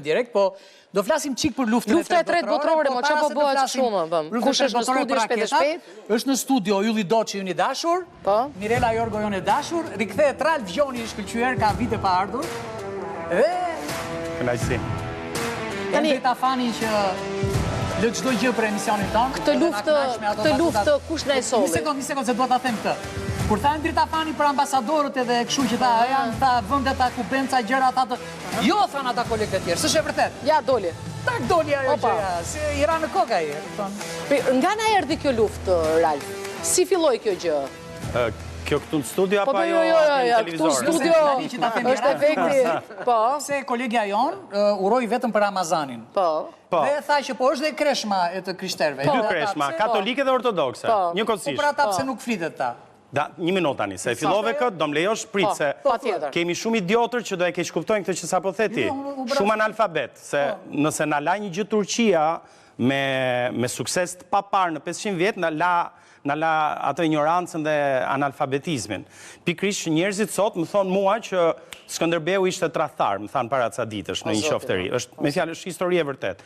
direkt, po do flasim çik për luftën Lufta e tretë botërore, mo çfarë po bëhet shumë, kush është në studio shpejt e shpejt? Është në studio Ylli Doçi unë i dashur, Po. Mirela Jorgo jonë e dashur, rikthehet Ralf Gjoni i shkëlqyer ka vite pa ardhur. Dhe Kënaqësi. tani ta fani që lë çdo gjë për emisionin tonë. Këtë luftë kush na e solli? Një sekond se dua ta them këtë. Kur thanë drita fani për ambasadorët edhe kështu që ta janë ta vendet ta kubenca gjëra ata. Jo thanë ata kolegët e tjerë, s'është e vërtet. Ja, doli. Tak doli ajo gjëja, si i ra në kokë ai, kupton. Nga na erdhi kjo luftë, Ralf? Si filloi kjo gjë? Kjo këtu në studio apo ajo jo, në këtu televizor? në studio është efekti. Po. Se kolegja jonë uroi vetëm për Ramazanin. Po. Dhe tha që po është dhe kreshma e të krishterëve. Dy kreshma, katolike dhe ortodokse, Po njëkohësisht. për ata pse nuk flitet ta. Da, një minutë tani, se fillove këtë, do më lejosh prit, se kemi shumë idiotër që do e keq kuptojnë këtë që sa po theti. Shumë analfabet, se nëse na la një gjë Turqia me sukses të papar në 500 vjet, na la ato ignorancën dhe analfabetizmin. Pikrisht që njerëzit sot më thonë mua që Skënderbeu ishte tradhtar, më thanë para ca ditësh në një qoftëri. Është me fjalë është histori e vërtet.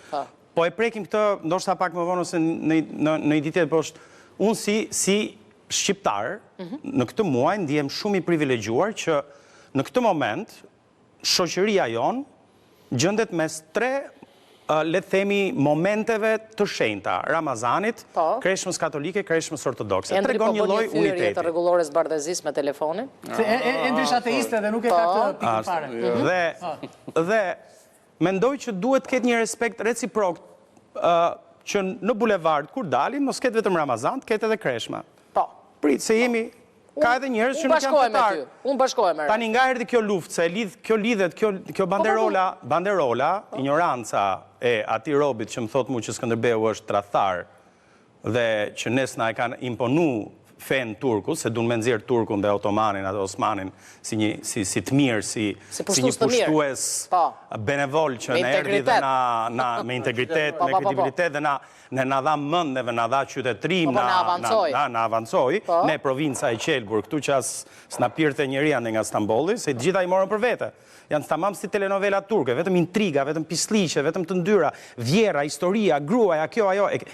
Po e prekim këtë, ndoshta pak më vonë ose në një ditë tjetër, po është unë si shqiptar, në këtë muaj ndihem shumë i privilegjuar që në këtë moment shoqëria jonë gjendet mes tre le të themi momenteve të shenjta, Ramazanit, kreshmës katolike, kreshmës ortodokse. Tregon një lloj uniteti. Të rregullores bardhëzisë me telefonin. Endrish ateiste dhe nuk e ka këtë pikë fare. Dhe mendoj që duhet të ketë një respekt reciprok që në bulevard kur dalim, mos ketë vetëm Ramazan, ketë edhe kreshma. Prit, se jemi, ka edhe njerëz që nuk janë fetar. Unë bashkohem me ty. Tani nga erdhi kjo luftë, se kjo lidhet, kjo banderola, ignoranca e atij robit që më thot mu që Skënderbeu është tradhtar dhe që nesna e kanë imponu fen turku, se duan me nxjerr turkun dhe otomanin atë Osmanin si të mirë, si një pushtues benevol që na erdhi dhe me integritet, me kredibilitet dhe na dha mend dhe na dha qytetërim, na avancoi, ne provinca e Qelbur, këtu që as s'na pirte njëria nga Stambolli, se të gjitha i morën për vete. Janë tamam si telenovela turke, vetëm intriga, vetëm pisliqe, vetëm të ndyra, vjera, historia, gruaja, kjo, ajo.